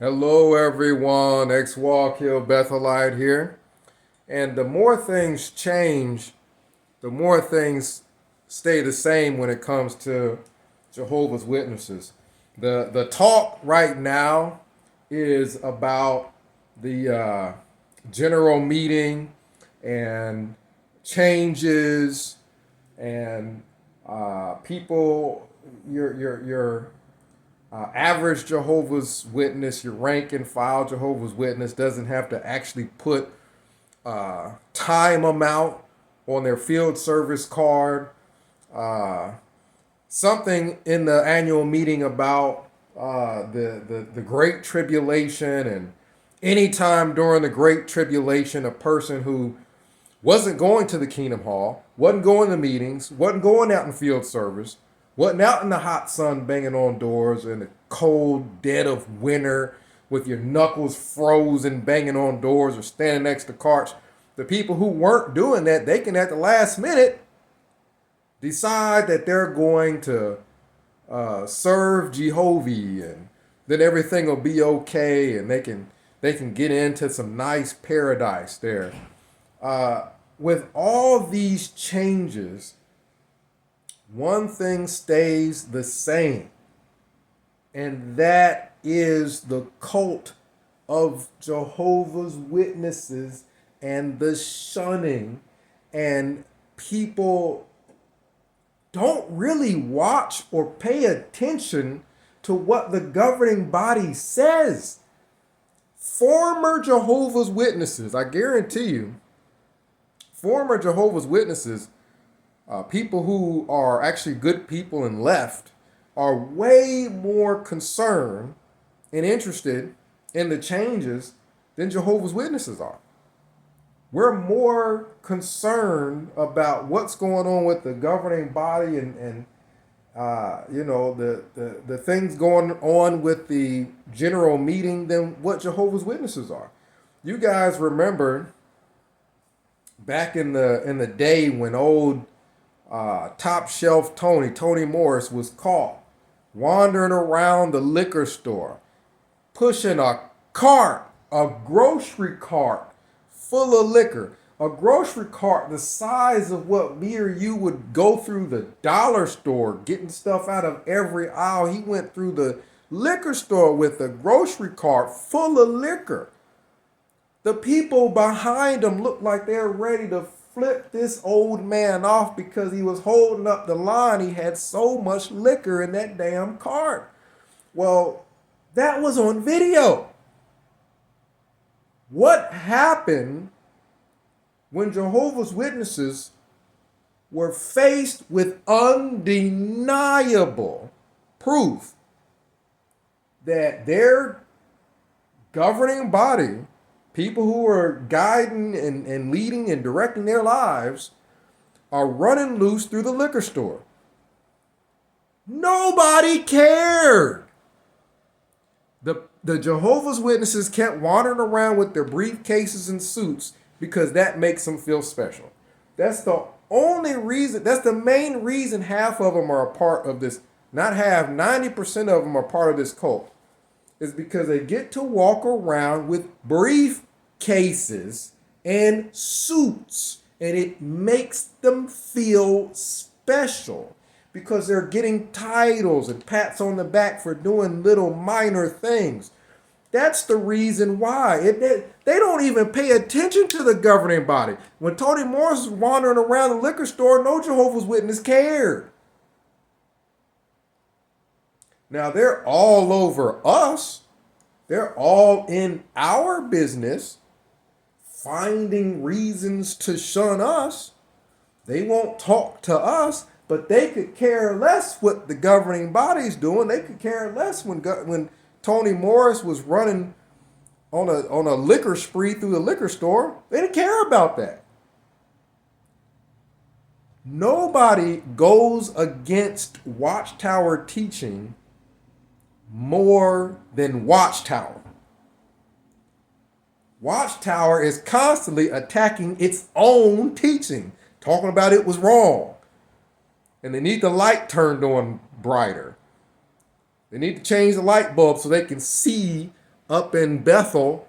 Hello, everyone. Ex Walk Hill Bethelite here. And the more things change, the more things stay the same when it comes to Jehovah's Witnesses. The talk right now is about the general meeting and changes and people. Your average Jehovah's Witness, your rank and file Jehovah's Witness doesn't have to actually put time amount on their field service card. Uh, Something in the annual meeting about the Great Tribulation, and anytime during the Great Tribulation, a person who wasn't going to the Kingdom Hall, wasn't going to meetings, wasn't going out in field service, wasn't out in the hot sun banging on doors in the cold dead of winter with your knuckles frozen banging on doors or standing next to carts. The people who weren't doing that, they can at the last minute decide that they're going to serve Jehovah, and then everything will be okay, and they can get into some nice paradise there. With all these changes, one thing stays the same, and that is the cult of Jehovah's Witnesses and the shunning. And people don't really watch or pay attention to what the governing body says. Former Jehovah's Witnesses, I guarantee you, former Jehovah's Witnesses, people who are actually good people and left, are way more concerned and interested in the changes than Jehovah's Witnesses are. We're more concerned about what's going on with the governing body and the things going on with the general meeting than what Jehovah's Witnesses are. You guys remember back in the day when old top shelf Tony Morris was caught wandering around the liquor store, pushing a grocery cart full of liquor, a grocery cart the size of what me or you would go through the dollar store getting stuff out of every aisle. He went through the liquor store with a grocery cart full of liquor. The people behind him looked like they're ready to flip this old man off because he was holding up the line. He had so much liquor in that damn cart. Well, that was on video. What happened when Jehovah's Witnesses were faced with undeniable proof that their governing body, people who are guiding and leading and directing their lives, are running loose through the liquor store? Nobody cared. The Jehovah's Witnesses kept wandering around with their briefcases and suits because that makes them feel special. That's the only reason, that's the main reason half of them are a part of this, not half, 90% of them are part of this cult, is because they get to walk around with briefcases and suits, and it makes them feel special because they're getting titles and pats on the back for doing little minor things. That's the reason why. They don't even pay attention to the governing body. When Tony Morris was wandering around the liquor store, no Jehovah's Witness cared. Now, they're all over us. They're all in our business, finding reasons to shun us. They won't talk to us, but they could care less what the governing body's doing. They could care less when Tony Morris was running on a liquor spree through the liquor store. They didn't care about that. Nobody goes against Watchtower teaching more than Watchtower. Watchtower is constantly attacking its own teaching, talking about it was wrong. And they need the light turned on brighter. They need to change the light bulb so they can see up in Bethel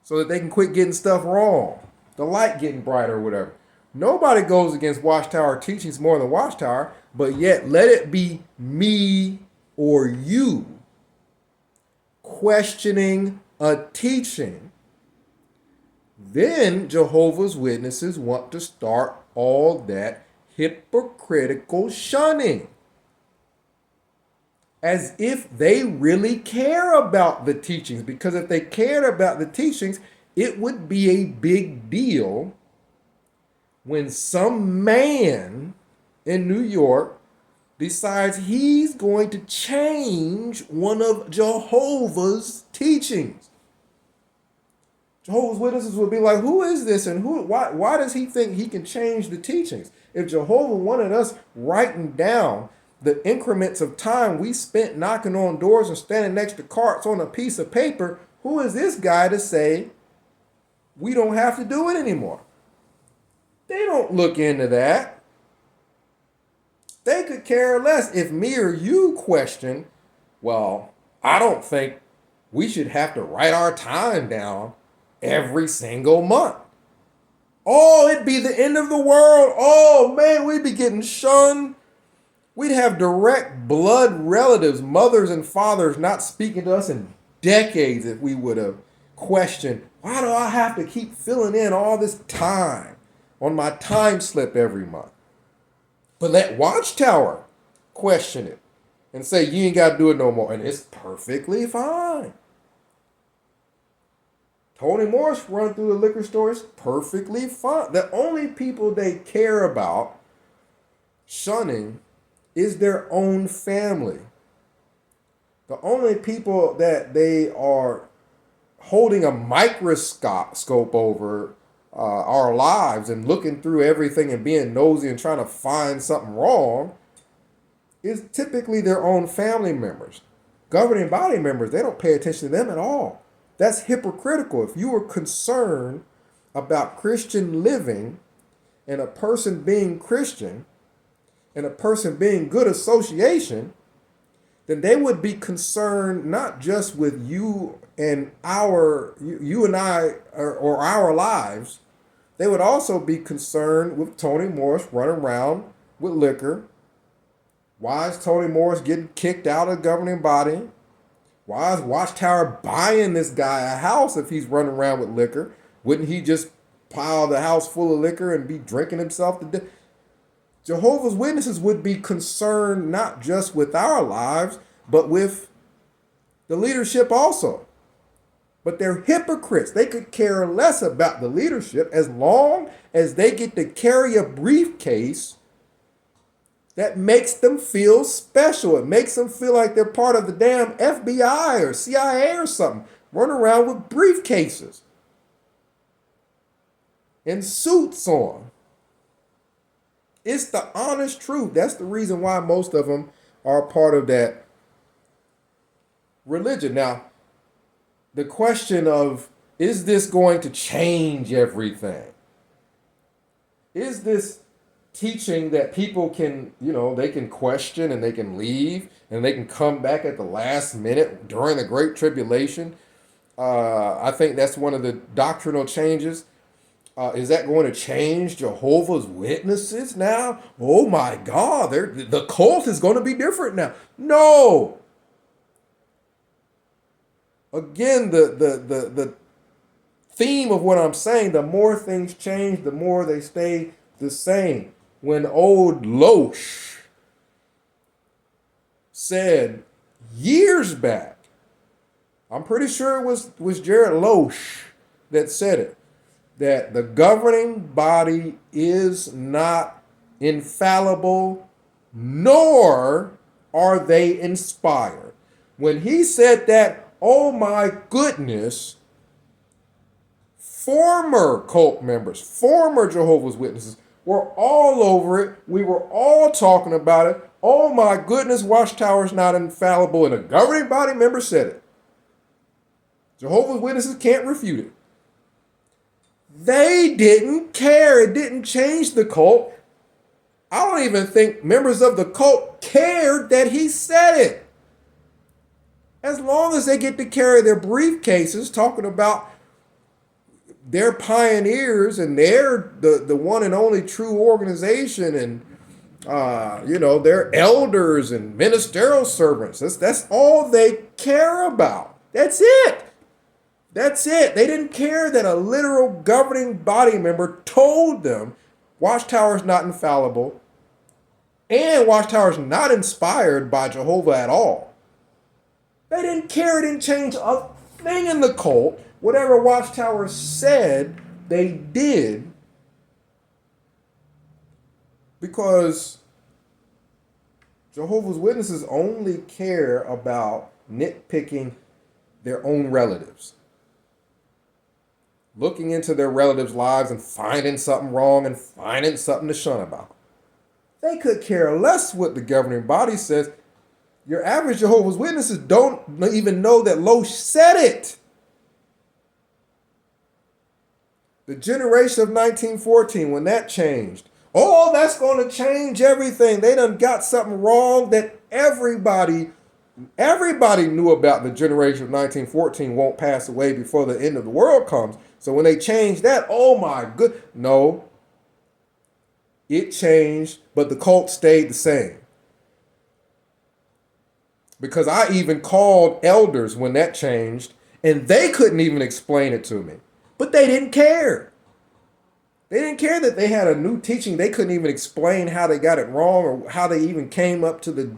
so that they can quit getting stuff wrong, the light getting brighter or whatever. Nobody goes against Watchtower teachings more than Watchtower, but yet let it be me or you questioning a teaching. Then Jehovah's Witnesses want to start all that hypocritical shunning, as if they really care about the teachings. Because if they cared about the teachings, it would be a big deal when some man in New York decides he's going to change one of Jehovah's teachings. Jehovah's Witnesses would be like, who is this and why does he think he can change the teachings? If Jehovah wanted us writing down the increments of time we spent knocking on doors and standing next to carts on a piece of paper, who is this guy to say we don't have to do it anymore? They don't look into that. They could care less if me or you question, well, I don't think we should have to write our time down every single month. Oh, it'd be the end of the world. Oh, man, we'd be getting shunned. We'd have direct blood relatives, mothers and fathers, not speaking to us in decades if we would have questioned, why do I have to keep filling in all this time on my time slip every month? But let Watchtower question it and say, you ain't got to do it no more. And it's perfectly fine. Tony Morris run through the liquor store, it's perfectly fine. The only people they care about shunning is their own family. The only people that they are holding a microscope over our lives and looking through everything and being nosy and trying to find something wrong is typically their own family members. Governing body members, they don't pay attention to them at all. That's hypocritical. If you were concerned about Christian living and a person being Christian and a person being good association, then they would be concerned not just with you and I or our lives. They would also be concerned with Tony Morris running around with liquor. Why is Tony Morris getting kicked out of the governing body? Why is Watchtower buying this guy a house if he's running around with liquor? Wouldn't he just pile the house full of liquor and be drinking himself to death? Jehovah's Witnesses would be concerned not just with our lives, but with the leadership also. But they're hypocrites. They could care less about the leadership as long as they get to carry a briefcase that makes them feel special. It makes them feel like they're part of the damn FBI or CIA or something. Run around with briefcases and suits on. It's the honest truth. That's the reason why most of them are part of that religion. Now, the question of, is this going to change everything? Is this teaching that people can, they can question and they can leave and they can come back at the last minute during the Great Tribulation? I think that's one of the doctrinal changes. Is that going to change Jehovah's Witnesses now? Oh my God, the cult is going to be different now. No. Again, the theme of what I'm saying, the more things change, the more they stay the same. When old Loesch said years back, I'm pretty sure it was Jared Loesch that said it, that the governing body is not infallible, nor are they inspired. When he said that, oh my goodness, former cult members, former Jehovah's Witnesses were all over it. We were all talking about it. Oh my goodness, Watchtower's not infallible, and a governing body member said it. Jehovah's Witnesses can't refute it. They didn't care. It didn't change the cult. I don't even think members of the cult cared that he said it. As long as they get to carry their briefcases talking about their pioneers and they're the one and only true organization, and their elders and ministerial servants. That's all they care about. That's it. That's it. They didn't care that a literal governing body member told them Watchtower's not infallible and Watchtower's not inspired by Jehovah at all. They didn't care. It didn't change a thing in the cult. Whatever Watchtower said, they did, because Jehovah's Witnesses only care about nitpicking their own relatives. Looking into their relatives' lives and finding something wrong and finding something to shun about. They could care less what the governing body says. Your average Jehovah's Witnesses don't even know that Loesch said it. The generation of 1914, when that changed, oh, that's going to change everything. They done got something wrong that everybody knew about. The generation of 1914 won't pass away before the end of the world comes. So when they changed that, oh my good, no, it changed, but the cult stayed the same. Because I even called elders when that changed, and they couldn't even explain it to me. But they didn't care. They didn't care that they had a new teaching. They couldn't even explain how they got it wrong or how they even came up to the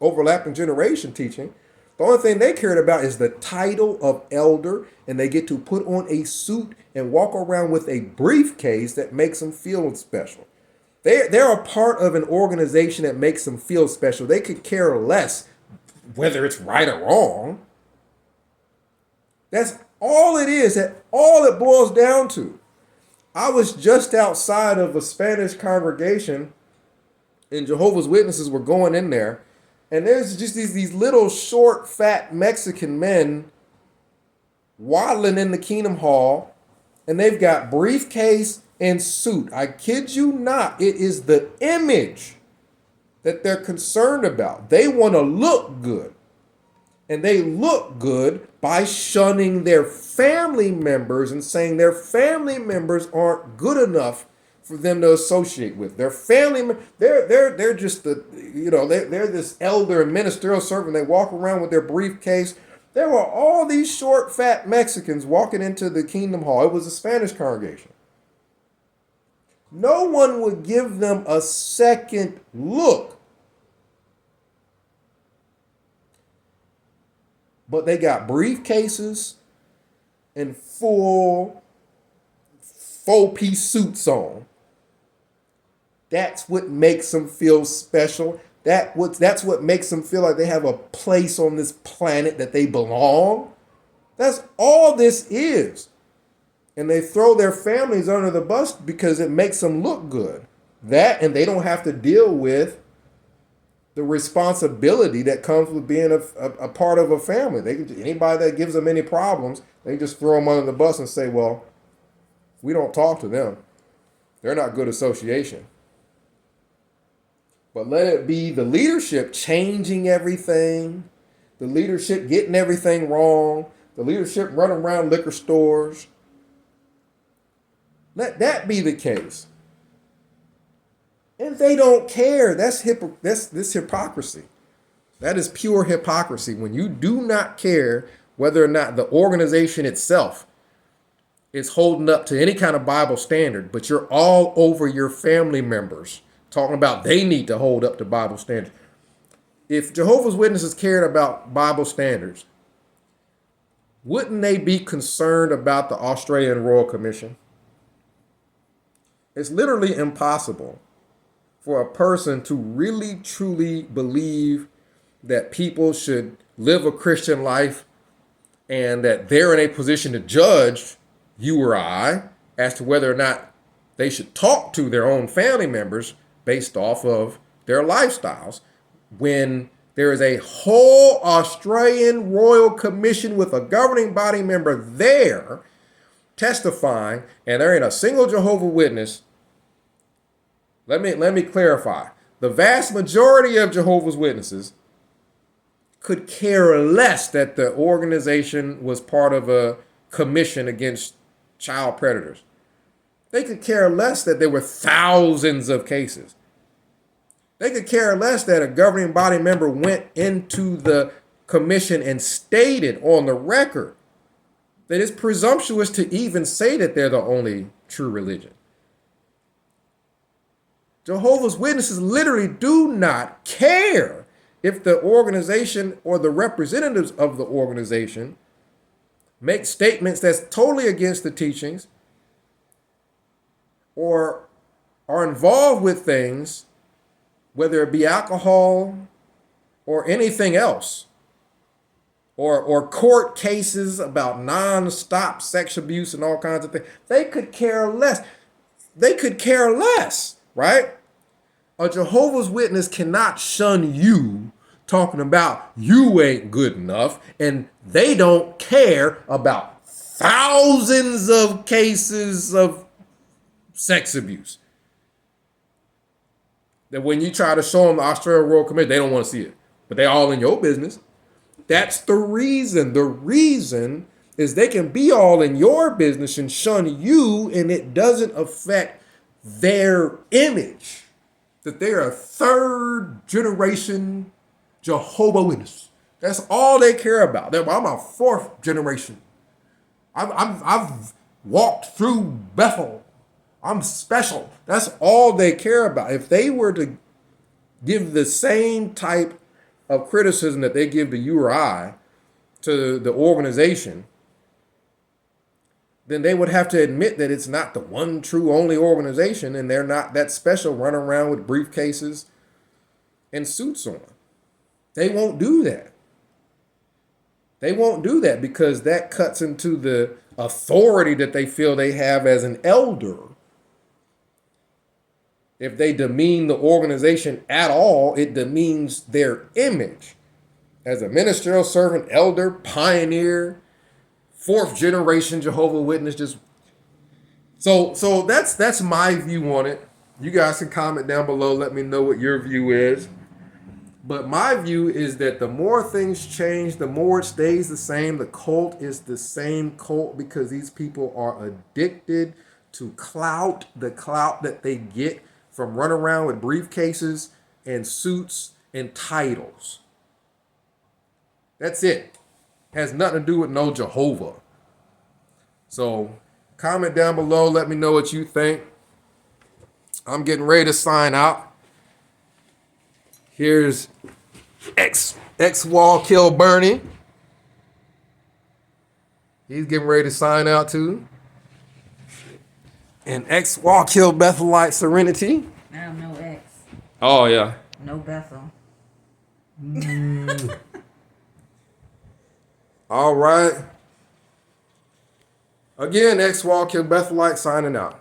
overlapping generation teaching. The only thing they cared about is the title of elder, and they get to put on a suit and walk around with a briefcase that makes them feel special. They're a part of an organization that makes them feel special. They could care less whether it's right or wrong. That's all it is. That's all it boils down to. I was just outside of a Spanish congregation, and Jehovah's Witnesses were going in there. And there's just these little short, fat Mexican men waddling in the Kingdom Hall, and they've got briefcase and suit. I kid you not. It is the image that they're concerned about. They want to look good. And they look good by shunning their family members and saying their family members aren't good enough for them to associate with. Their family, they're just they're this elder and ministerial servant. They walk around with their briefcase. There were all these short, fat Mexicans walking into the Kingdom Hall. It was a Spanish congregation. No one would give them a second look. But they got briefcases and full 4-piece suits on. That's what makes them feel special. That's what makes them feel like they have a place on this planet, that they belong. That's all this is. And they throw their families under the bus because it makes them look good. That, and they don't have to deal with the responsibility that comes with being a part of a family. Anybody that gives them any problems, they just throw them under the bus and say, well, we don't talk to them. They're not good association. But let it be the leadership changing everything, the leadership getting everything wrong, the leadership running around liquor stores. Let that be the case. And they don't care. That's this hypocrisy. That is pure hypocrisy. When you do not care whether or not the organization itself is holding up to any kind of Bible standard, but you're all over your family members talking about they need to hold up to Bible standards. If Jehovah's Witnesses cared about Bible standards, wouldn't they be concerned about the Australian Royal Commission? It's literally impossible for a person to really, truly believe that people should live a Christian life and that they're in a position to judge you or I as to whether or not they should talk to their own family members based off of their lifestyles, when there is a whole Australian Royal Commission with a governing body member there testifying, and there ain't a single Jehovah's Witness. Let me clarify. The vast majority of Jehovah's Witnesses could care less that the organization was part of a commission against child predators. They could care less that there were thousands of cases. They could care less that a governing body member went into the commission and stated on the record that it's presumptuous to even say that they're the only true religion. Jehovah's Witnesses literally do not care if the organization or the representatives of the organization make statements that's totally against the teachings or are involved with things, whether it be alcohol or anything else, or court cases about non-stop sex abuse and all kinds of things. They could care less. They could care less, right? A Jehovah's Witness cannot shun you talking about you ain't good enough, and they don't care about thousands of cases of sex abuse. That when you try to show them the Australian Royal Commission, they don't want to see it. But they all in your business. That's the reason. The reason is they can be all in your business and shun you, and it doesn't affect their image. That they're a third generation Jehovah Witness. That's all they care about. I'm a fourth generation. I've walked through Bethel. I'm special. That's all they care about. If they were to give the same type of criticism that they give to you or I to the organization, then they would have to admit that it's not the one true only organization and they're not that special running around with briefcases and suits on. They won't do that. They won't do that because that cuts into the authority that they feel they have as an elder. If they demean the organization at all, it demeans their image as a ministerial servant, elder, pioneer, fourth generation Jehovah's Witness. So that's my view on it. You guys can comment down below. Let me know what your view is. But my view is that the more things change, the more it stays the same. The cult is the same cult because these people are addicted to clout, the clout that they get from running around with briefcases and suits and titles. That's it. Has nothing to do with no Jehovah. So comment down below. Let me know what you think. I'm getting ready to sign out. Here's X-Wall Kill Bernie. He's getting ready to sign out too. And X-Wall Kill Bethelite Serenity. I'm no X. Oh, yeah. No Bethel. All right. Again, X-Wall Kill Bethelite signing out.